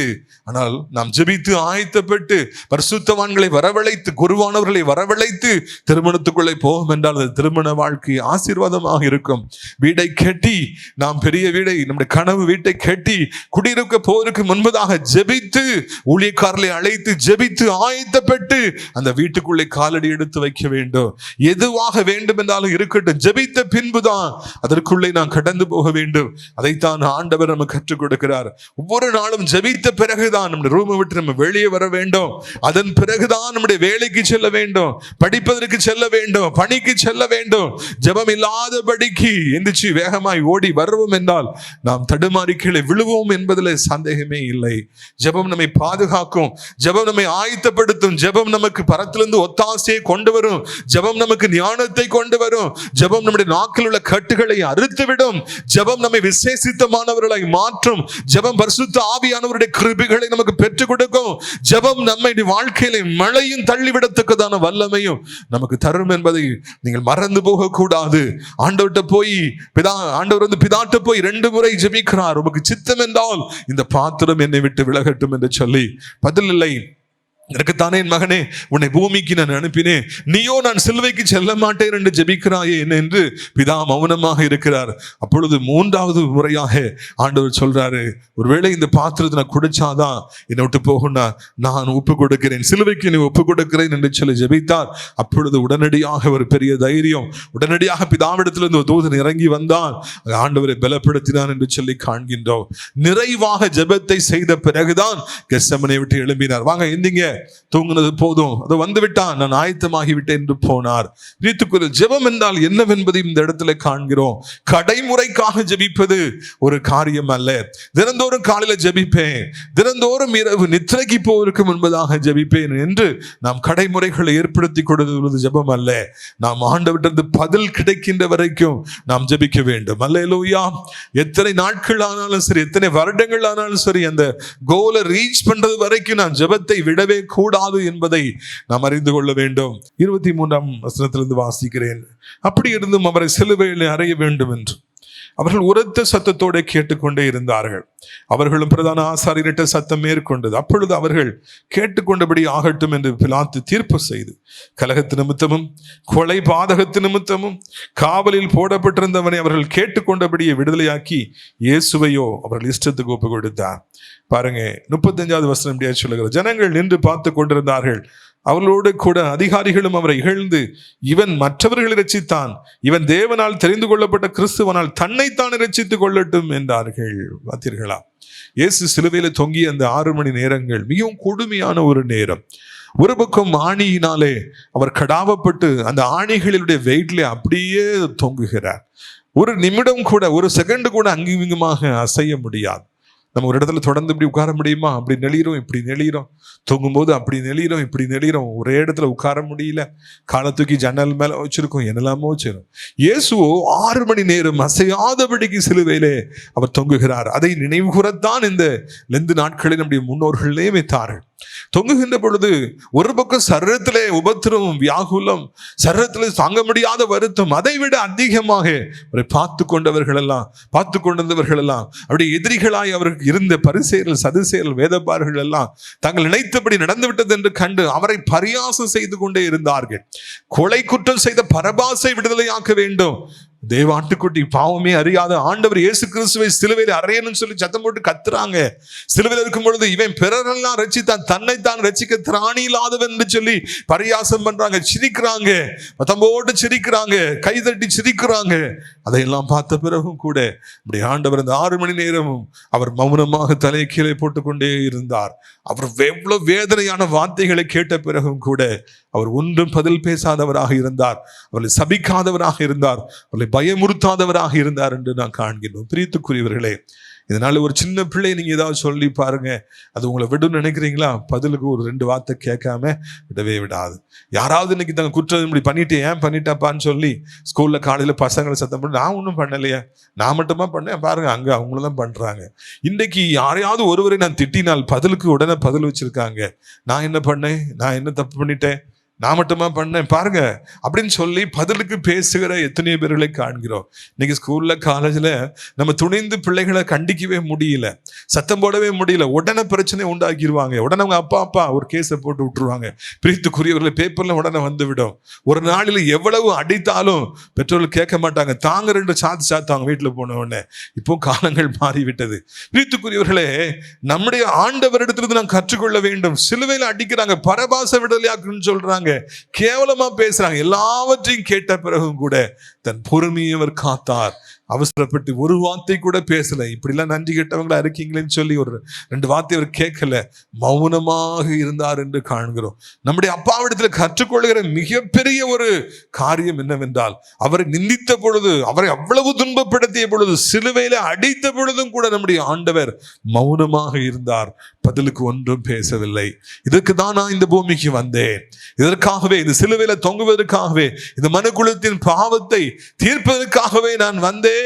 ஆனால் நாம் ஜெபித்து ஆயத்தப்பட்டு பரிசுத்தவான்களை வரவழைத்து, குருவானவர்களை வரவழைத்து திருமணத்துக்குள்ளே போகும் என்றால் அந்த திருமண வாழ்க்கை ஆசீர்வாதமாக இருக்கும். வீடை கட்டி, நாம் பெரிய வீடை, நம்முடைய கனவு வீட்டை கட்டி குடியிருக்க போவதற்கு முன்பதாக ஜெபித்து, ஊழியக்காரர்களை அழைத்து ஜெபித்து ஆயத்தப்பட்டு அந்த வீட்டுக்குள்ளே காலடி எடுத்து வைக்க வேண்டும். எதுவாக வேண்டும் என்றாலும் இருக்கட்டும், ஜெபித்த பின்புதான் அதற்குள்ளே நாம் கடந்து போக வேண்டும். அதைத்தான் ஆண்டவர் நமக்கு கற்றுக் கொடுக்கிறார். ஒவ்வொரு நாளும் ஜெபித்த பிறகுதான் நம்முடைய ரூமை விட்டு நம்ம வெளியே வர வேண்டும். அதன் பிறகுதான் நம்முடைய வேலைக்கு செல்ல வேண்டும், படிப்பதற்கு செல்ல வேண்டும், பணிக்கு செல்ல வேண்டும். ஜெபம் இல்லாதபடிக்கு எந்திரிச்சு வேகமாய் ஓடி வருவோம் என்றால் நாம் தடுமாறி கீழே விழுவோம் என்பதில் சந்தேகமே இல்லை. ஜெபம் நம்மை பாதுகாக்கும், ஜெபம் நம்மை ஆயத்தப்படுத்தும், ஜெபம் நமக்கு பரத்திலிருந்து ஒத்தாசையை கொண்டு வரும், ஜெபம் நமக்கு ஞானத்தை கொண்டு வரும், ஜெபம் நம்முடைய நாக்கில் உள்ள கட்டுகளை அறுத்துவிடும், ஜெபம் நம்மை விசேஷித்தமானவர்களை மாற்றும், ஜெபம் பரிசுத்த ஆவியானவருடைய கிருபைகளை நமக்கு பெற்றுக் கொடுக்கும், ஜெபம் நம்மை வாழ்க்கையில மழையும் தள்ளிவிடத்தக்கதான வல்லமையும் நமக்கு தரும் என்பதை நீங்கள் மறந்து போக கூடாது. ஆண்டவர்கிட்ட போய் ஆண்டவர் வந்து பிதாட்ட போய் 2 முறை ஜெபிக்கிறார். உமக்கு சித்தம் என்றால் இந்த பாத்திரம் என்னை விட்டு விலகட்டும் என்று சொல்லி, பதில் இல்லை. எனக்குத்தானே என் மகனே உன்னை பூமிக்கு நான் அனுப்பினேன், நீயோ நான் சிலுவைக்கு செல்ல மாட்டேன் என்று ஜெபிக்கிறாயே என்று பிதா மௌனமாக இருக்கிறார். அப்பொழுது 3வது முறையாக ஆண்டவர் சொல்றாரு, ஒருவேளை இந்த பாத்திரத்தை நான் குடிச்சாதான் என்னை விட்டு போகும்னா நான் ஒப்பு கொடுக்கிறேன், சிலுவைக்கு நீ ஒப்பு கொடுக்கிறேன் என்று சொல்லி ஜெபித்தார். அப்பொழுது உடனடியாக ஒரு பெரிய தைரியம், உடனடியாக பிதாவிடத்திலிருந்து ஒரு தூதன் இறங்கி வந்தான், ஆண்டவரை பலப்படுத்தினான் என்று சொல்லி காண்கின்றோம். நிறைவாக ஜெபத்தை செய்த பிறகுதான் கெத்செமனே விட்டு எழும்பினார். வாங்க எந்திங்க, தூங்குனது போதும், அது வந்து விட்டான், நான் ஆயத்தமாகி விட்டேன் என்று போனார். ஜெபம் என்றால் என்னவென்பதை இந்த இடத்துல காண்கிறோம். கடைமுறைக்காக ஜெபிப்பது ஒரு காரியம் அல்ல. தினந்தோறும் காலையில ஜெபிப்பேன், தினந்தோறும் இரவு நித்திரைக்கு போவதற்கு முன்பதாக ஜெபிப்பேன் என்று நாம் கடைமுறைகளை ஏற்படுத்தி கொடுப்பது ஜெபம் அல்ல. நாம் ஆண்டவரிடமிருந்து பதில் கிடைக்கின்ற வரைக்கும் நாம் ஜெபிக்க வேண்டும். அல்லேலூயா. எத்தனை நாட்கள் ஆனாலும் சரி, எத்தனை வருடங்கள் ஆனாலும் சரி, அந்த கோலை ரீச் பண்றது வரைக்கும் நான் ஜெபத்தை விடவே கூடாது என்பதை நாம் அறிந்து கொள்ள வேண்டும். 23ஆம் வசனத்திலிருந்து வாசிக்கிறேன். அப்படி இருந்தும் அவரை சிலுவையில் அறைய வேண்டும் என்று அவர்கள் உரத்த சத்தத்தோட கேட்டுக்கொண்டே இருந்தார்கள். அவர்களும் பிரதான ஆசாரியரிட்ட சத்தம் மேற்கொண்டது. அப்பொழுது அவர்கள் கேட்டுக்கொண்டபடி ஆகட்டும் என்று பிலாத்து தீர்ப்பு செய்து, கலகத்து நிமித்தமும் கொலை பாதகத்து நிமித்தமும் காவலில் போடப்பட்டிருந்தவனை அவர்கள் கேட்டுக்கொண்டபடியே விடுதலையாக்கி இயேசுவையோ அவர்கள் இஷ்டத்துக்கு ஒப்பு கொடுத்தார். பாருங்க, 35வது வசனம் இப்படியா சொல்லுகிறது, ஜனங்கள் நின்று பார்த்து கொண்டிருந்தார்கள். அவர்களோடு கூட அதிகாரிகளும் அவரை இகழ்ந்து, இவன் மற்றவர்களை இரட்சித்தான், இவன் தேவனால் தெரிந்து கொள்ளப்பட்ட கிறிஸ்துவனால் தன்னைத்தான் இரட்சித்துக் கொள்ளட்டும் என்றார்கள். பார்த்தீர்களா? இயேசு சிலுவையில தொங்கிய அந்த 6 மணி நேரங்கள் மிகவும் கொடுமையான ஒரு நேரம். ஒரு பக்கம் ஆணியினாலே அவர் கடாவப்பட்டு அந்த ஆணிகளினுடைய வெயிட்ல அப்படியே தொங்குகிறார். ஒரு நிமிடம் கூட, ஒரு செகண்ட் கூட அங்கிங்குமாக அசைய முடியாது. நம்ம ஒரு இடத்துல தொடர்ந்து இப்படி உட்கார முடியுமா? அப்படி நெளிகிறோம், இப்படி நெளிகிறோம், தூங்கும்போது அப்படி நெளிகிறோம், இப்படி நெளிகிறோம், ஒரே இடத்துல உட்கார முடியல, காலை தூக்கி ஜன்னல் மேல வச்சிருக்கோம், என்னெல்லாமோ வச்சிருக்கோம். இயேசுவோ 6 மணி நேரம் அசையாதபடிக்கு சிலுவையிலே அவர் தொங்குகிறார். அதை நினைவு கூறத்தான் இந்த லெந்து நாட்களில் நம்முடைய முன்னோர்களே வைத்தார்கள். தொங்குகின்ற பொழுது ஒரு பக்கம் சரீரத்திலே உபத்திரமும் வியாகுலம், சரீரத்திலே தாங்க முடியாத வருத்தம், அதை விட அதிகமாக அவரை பார்த்து கொண்டவர்கள் எல்லாம் அவருடைய எதிரிகளாய் அவருக்கு இருந்த பரிசேயர்கள், சதுசேயர்கள், வேதபாரர்கள் எல்லாம் தாங்கள் நினைத்தபடி நடந்துவிட்டது என்று கண்டு அவரை பரியாசம் செய்து கொண்டே இருந்தார்கள். கொலை குற்றம் செய்த பரபாசை விடுதலையாக்க வேண்டும், தேவாட்டுக்குட்டி பாவமே அறியாத ஆண்டவர் இயேசு கிறிஸ்துவை சிலுவையில் அறையணும்னு சொல்லி சத்தம் போட்டு கத்துறாங்க. சிலுவையில் இருக்கும் பொழுது இவன் பிறரெல்லாம் ரட்சித்தான், தன்னைத்தான் ரட்சிக்க திராணி இல்லாதவன் என்று சொல்லி பரியாசம் பண்றாங்க, சிரிக்கிறாங்க, மத்தம் போட்டு சிரிக்கிறாங்க, கைதட்டி சிரிக்கிறாங்க. அதையெல்லாம் பார்த்த பிறகும் கூட இப்படி ஆண்டவர் அந்த 6 மணி நேரமும் அவர் மௌனமாக தலையை கீழே போட்டுக்கொண்டே இருந்தார். அவர் எவ்வளவு வேதனையான வார்த்தைகளை கேட்ட பிறகும் கூட அவர் ஒன்றும் பதில் பேசாதவராக இருந்தார். அவர்களை சபிக்காதவராக இருந்தார், அவர்களை பயமுறுத்தாதவராக இருந்தார் என்று நான் காண்கிறோம். பிரியத்துக்குரியவர்களே, இதனால ஒரு சின்ன பிள்ளை நீங்க ஏதாவது சொல்லி பாருங்க, அது உங்களை விடும் நினைக்கிறீங்களா? பதிலுக்கு ஒரு 2 வார்த்தை கேட்காம விடவே விடாது. யாராவது இன்னைக்கு தங்க குற்றம் இப்படி பண்ணிட்டு ஏன் பண்ணிட்டாப்பான்னு சொல்லி ஸ்கூல்ல காலையில பசங்களை சத்தம் பண்ணி, நான் ஒன்றும் பண்ணலையே, நான் மட்டுமா பண்ணேன் பாருங்க, அங்க அவங்களதான் பண்றாங்க. இன்னைக்கு யாரையாவது ஒருவரை நான் திட்டினால் பதிலுக்கு உடனே பதில் வச்சிருக்காங்க, நான் என்ன பண்ணேன், நான் என்ன தப்பு பண்ணிட்டேன், நான் மட்டுமா பண்ணேன் பாருங்க அப்படின்னு சொல்லி பதிலுக்கு பேசுகிற எத்தனையோ பேர்களை காண்கிறோம். இன்னைக்கு ஸ்கூல்ல காலேஜ்ல நம்ம துணிந்து பிள்ளைகளை கண்டிக்கவே முடியல, சத்தம் போடவே முடியல, உடனே பிரச்சனை உண்டாக்கிடுவாங்க. உடனே அவங்க அப்பா ஒரு கேஸை போட்டு விட்டுருவாங்க. பிரித்துக்குரியவர்களை பேப்பர்ல உடனே வந்து விடும். ஒரு நாளில் எவ்வளவு அடித்தாலும் பெற்றோர்கள் கேட்க மாட்டாங்க, தாங்க 2 சாத்து அவங்க வீட்டுல போன உடனே. இப்போ காலங்கள் மாறிவிட்டது. பிரித்துக்குரியவர்களே, நம்முடைய ஆண்டவரிடத்திலிருந்து நாம் கற்றுக்கொள்ள வேண்டும். சிலுவையில் அடிக்கிறாங்க, பரபாச விடுதலையாக்குன்னு சொல்றாங்க, கேவலமா பேசுறாங்க. எல்லாவற்றையும் கேட்ட பிறகும் கூட தன் பொறுமையை அவர் காத்தார். அவசரப்பட்டு ஒரு வார்த்தை கூட பேசல. இப்படிலாம் நன்றி கேட்டவங்களா இருக்கீங்களேன்னு சொல்லி ஒரு 2 வார்த்தை அவர் கேட்கல, மௌனமாக இருந்தார் என்று காண்கிறோம். நம்முடைய அப்பாவிடத்தில் கற்றுக்கொள்கிற மிகப்பெரிய ஒரு காரியம் என்னவென்றால், அவரை நிந்தித்த பொழுது, அவரை அவ்வளவு துன்பப்படுத்திய பொழுது, சிலுவையில அடித்த பொழுதும் கூட நம்முடைய ஆண்டவர் மௌனமாக இருந்தார், பதிலுக்கு ஒன்றும் பேசவில்லை. இதற்கு தான் நான் இந்த பூமிக்கு வந்தேன், இதற்காகவே, இந்த சிலுவையில தொங்குவதற்காகவே, இந்த மனுக்குலத்தின் பாவத்தை தீர்ப்பதற்காகவே நான் வந்தேன்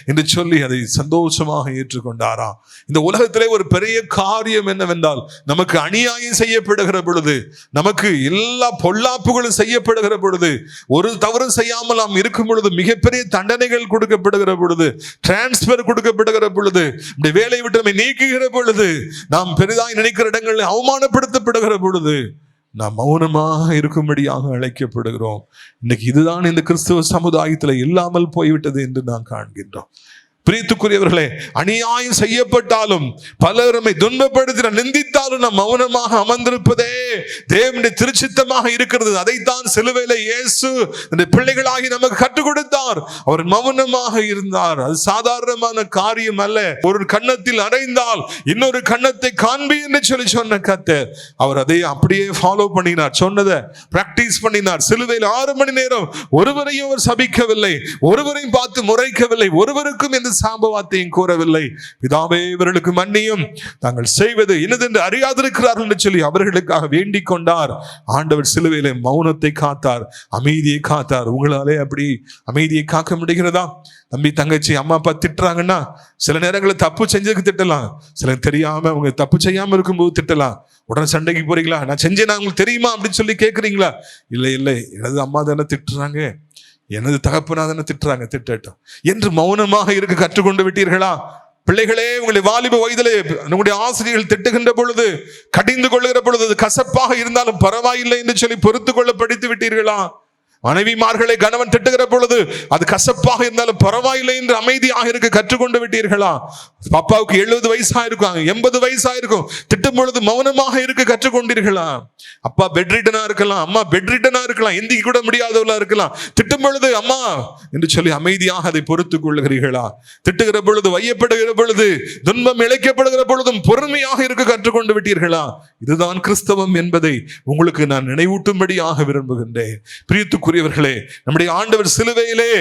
என்று சொல்லி அதை சந்தோஷமாக ஏற்றுக்கொண்டாராம். இந்த உலகத்திலே ஒரு பெரிய காரியம் என்னவென்றால், நமக்கு அநியாயம் செய்யப்படுகிற பொழுது, நமக்கு எல்லா பொல்லாப்புகளும் செய்யப்படுகிற பொழுது, ஒரு தவறும் செய்யாமல் நாம் இருக்கும் பொழுது, மிகப்பெரிய தண்டனைகள் கொடுக்கப்படுகிற பொழுது, டிரான்ஸ்பர் கொடுக்கப்படுகிற பொழுது, வேலையை விட்டு நம்மை நீக்குகிற பொழுது, நாம் பெரிதாய் நினைக்கிற இடங்களில் அவமானப்படுத்தப்படுகிற பொழுது நாம் மௌனமாக இருக்கும்படியாக அழைக்கப்படுகிறோம். இன்னைக்கு இதுதான் இந்த கிறிஸ்துவ சமுதாயத்துல இல்லாமல் போய்விட்டது என்று நாம் காண்கின்றோம். பிரியத்துக்குரியவர்களே, அநியாயம் செய்யப்பட்டாலும், பலருமை துன்பப்படுத்தின நிந்தித்தாலும் நாம் மௌனமாக அமர்ந்திருப்பதே தேவனுடைய திருச்சித்தமாக இருக்கிறது. அதைத்தான் சிலுவையில இயேசு இந்த பிள்ளைகளாகி நமக்கு கற்றுக் கொடுத்தார். அவர் மௌனமாக இருந்தார். அது சாதாரணமான காரியம் அல்ல. ஒரு கன்னத்தில் அறைந்தால் இன்னொரு கன்னத்தை காண்பி என்று சொல்லி சொன்ன கர்த்தர், அவர் அதை அப்படியே ஃபாலோ பண்ணினார், சொன்னதை பிராக்டிஸ் பண்ணினார். சிலுவையில் 6 மணி நேரம் ஒருவரையும் அவர் சபிக்கவில்லை, ஒருவரையும் பார்த்து முறைக்கவில்லை, ஒருவருக்கும் எந்த சாம்பவாத்தையும் கூறவில்லை. பிதாவே, இவர்களுக்கு மன்னியும், தாங்கள் செய்வது இன்னதென்று அறியாதிருக்கிறார்கள் என்று சொல்லி அவர்களுக்காக வேண்டிக் கொண்டார். ஆண்டவர் சிலுவையிலே மௌனத்தை காத்தார், அமைதியை காத்தார். உங்களாலே அப்படி அமைதியை காக்க முடிகிறதா? தம்பி தங்கச்சி அம்மா அப்பா திட்டுறாங்கன்னா சில நேரங்களில் தப்பு செஞ்சதுக்கு திட்டலாம், சில தெரியாம அவங்க தப்பு செய்யாம இருக்கும்போது திட்டலாம். உடனே சண்டைக்கு போறீங்களா? நான் செஞ்சேன் உங்களுக்கு தெரியுமா அப்படின்னு சொல்லி கேட்குறீங்களா? இல்லை, எனது அம்மா தானே திட்டுறாங்க, எனது தகப்பனா தானே திட்டுறாங்க, திட்டட்டும் என்று மௌனமாக இருக்க கற்றுக்கொண்டு விட்டீர்களா? பிள்ளைகளே, உங்களை வாலிப வயதிலே உங்களுடைய ஆசிரியர்கள் திட்டுகின்ற பொழுது, கடிந்து கொள்ளுகிற பொழுது, அது கசப்பாக இருந்தாலும் பரவாயில்லை என்று சொல்லி பொறுத்து கொள்ள படித்து விட்டீர்களா? மனைவிமார்களை கணவன் திட்டுகிற பொழுது அது கசப்பாக இருந்தாலும் பரவாயில்லை என்று அமைதியாக இருக்க கற்றுக்கொண்டு விட்டீர்களா? பாப்பாவுக்கு 70 வயசா இருக்கும், 80 வயசா இருக்கும், திட்டும் பொழுது மௌனமாக இருக்க கற்றுக்கொண்டீர்களா? அப்பா பெட்ரிட்டனா இருக்கலாம், அம்மா பெட்ரிட்டனா இருக்கலாம், எந்திக்க கூட முடியாதவளா இருக்கலாம், திட்டும் பொழுது அம்மா என்று சொல்லி அமைதியாக அதை பொறுத்துக் கொள்ளுகிறீர்களா? திட்டுகிற பொழுது, வையப்படுகிற பொழுது, துன்பம் இழைக்கப்படுகிற பொழுதும் பொறுமையாக இருக்க கற்றுக்கொண்டு விட்டீர்களா? இதுதான் கிறிஸ்தவம் என்பதை உங்களுக்கு நான் நினைவூட்டும்படியாக விரும்புகின்றேன். பிரியத்துக்குரியவர்களே, நம்முடைய ஆண்டவர் சிலுவையிலே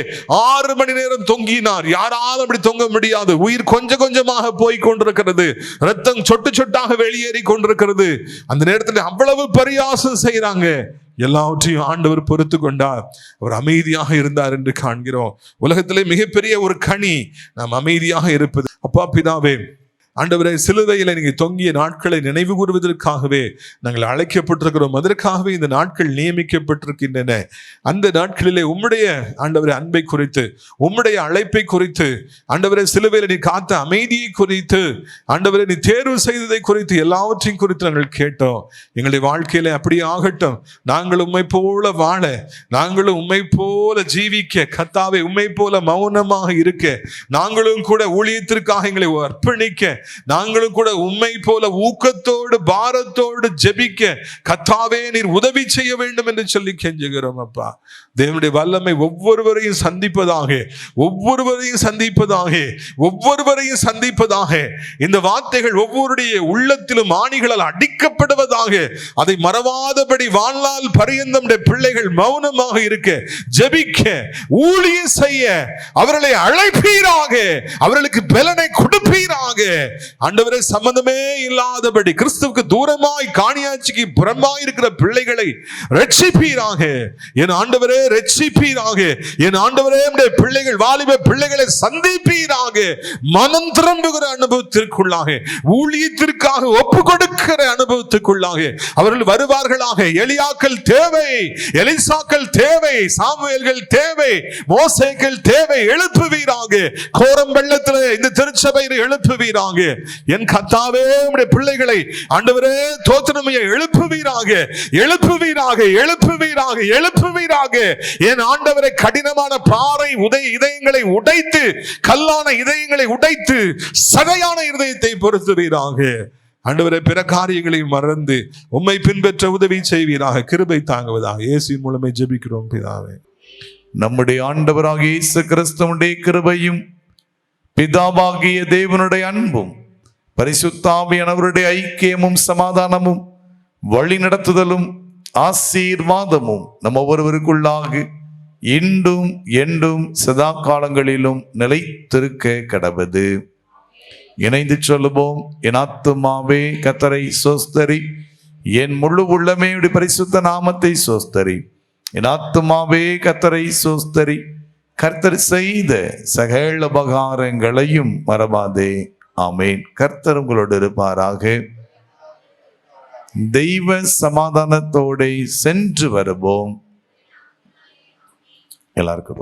6 மணி நேரம் தொங்கினார். யாராலும் அப்படி தொங்க முடியாது. உயிர் கொஞ்சம் கொஞ்சமாக போய் கொண்டிருக்கிறது, ரத்தம் சொட்டு சொட்டாக வெளியேறி கொண்டிருக்கிறது. அந்த நேரத்தில் அவ்வளவு பரியாசம் செய்யறாங்க. எல்லாவற்றையும் ஆண்டவர் பொறுத்து கொண்டார், அவர் அமைதியாக இருந்தார் என்று காண்கிறோம். உலகத்திலே மிகப்பெரிய ஒரு கனி நாம் அமைதியாக இருப்பது. அப்பா பிதாவே, ஆண்டவரே, சிலுவையில நீங்க தொங்கிய நாட்களை நினைவு கூறுவதற்காகவே நாங்கள் அழைக்கப்பட்டிருக்கிறோம். அதற்காகவே இந்த நாட்கள் நியமிக்கப்பட்டிருக்கின்றன. அந்த நாட்களிலே உம்முடைய ஆண்டவரே அன்பை குறித்து, உம்முடைய அழைப்பை குறித்து, ஆண்டவரே சிலுவையில நீ காத்த அமைதியை குறித்து, ஆண்டவரே நீ தேர்வு செய்ததை குறித்து, எல்லாவற்றையும் குறித்து நாங்கள் கேட்டோம். எங்களுடைய வாழ்க்கையில அப்படி ஆகட்டும். நாங்கள் உம்மை போல வாழ, நாங்களும் உம்மை போல ஜீவிக்க, கர்த்தாவே உம்மை போல மௌனமாக இருக்க, நாங்களும் கூட ஊழியத்திற்காக எங்களை அர்ப்பணிக்க, நாங்களும் கூட உம்மை போல ஊக்கத்தோடு பாரத்தோடு ஜெபிக்க கர்த்தாவே நீர் உதவி செய்ய வேண்டும் என்று சொல்லி கெஞ்சுகிறோம். அப்பா, தேவனுடைய வல்லமை ஒவ்வொருவரையும் சந்திப்பதாக, ஒவ்வொருவரையும் சந்திப்பதாக, ஒவ்வொருவரையும் சந்திப்பதாக. இந்த வார்த்தைகள் ஒவ்வொருடைய உள்ளத்திலும் ஆணிகளால் அடிக்கப்படுவதாக. அதை மறவாதபடி வாழ்நாள் பரியந்தம் பிள்ளைகள் மௌனமாக இருக்க, ஜெபிக்க, ஊழியம் செய்ய அவர்களை அழைப்பீராக, அவர்களுக்கு பலனை கொடுப்பீராக. ஆண்டவரே, சம்பந்தமே இல்லாதபடி கிறிஸ்துவுக்கு தூரமாய் காணியாட்சிக்கு புறம்பாய் இருக்கிற பிள்ளைகளை ரட்சிப்பீராக. என் ஆண்டவரே ரட்சிப்பீராக. என் ஆண்டவரே நம்முடைய பிள்ளைகள், வாலிப பிள்ளைகளை சந்திப்பீராக. மனம் திரும்புகிற அனுபவத்திற்குள்ளாக, ஊழியத்திற்காக ஒப்பு கொடுக்கிற அனுபவத்துக்குள்ளாக அவர்கள் வருவார்களாக. எலியாக்கள் தேவை, எலிசாக்கள் தேவை, சாமுவேல்கள் தேவை, மோசேக்கள் தேவை. எழுப்புவீராக. கோரம் வெள்ளத்தில் இந்த திருச்சபையை எழுப்புவீராக. என் கர்த்தாவே, உம்முடைய பிள்ளைகளை ஆண்டவரே தோத்திரமையை எழுப்புவீராக, எழுப்புவீராக, எழுப்புவீராக, எழுப்புவீராக. என் ஆண்டவரை கடினமான பாறை இதயங்களை உடைத்து, கல்லான இதயங்களை உடைத்து, சதையான இதயத்தை பொறுத்துவீராக. ஆண்டவரே, பிற காரியங்களை மறந்து உம்மை பின்பற்ற உதவி செய்வீராக. கிருபை தாங்குவதாக. இயேசுவின் மூலமே ஜெபிக்கிறோம் பிதாவே. நம்முடைய ஆண்டவராகிய இயேசு கிறிஸ்துவுடைய கிருபையும் பிதாவாகிய தேவனுடைய அன்பும் பரிசுத்த ஆவியானவருடைய ஐக்கியமும் சமாதானமும் வழி நடத்துதலும் ஆசீர்வாதமும் நம்ம ஒவ்வொருவருக்குள்ளாக இன்றும் என்றும் சதா காலங்களிலும் நிலைத்திருக்க கடவது. இணைந்து சொல்லுவோம். என் ஆத்துமாவே கர்த்தரை சோஸ்தரி, என் முழு உள்ளமே பரிசுத்த நாமத்தை சோஸ்தரி. என் ஆத்துமாவே கர்த்தரை சோஸ்தரி, கர்த்தர் செய்த சகல உபகாரங்களையும் மறவாதே. ஆமேன். கர்த்தர் உங்களோடு இருப்பாராக. தெய்வ சமாதானத்தோட சென்று வருவோம். எல்லாருக்கும்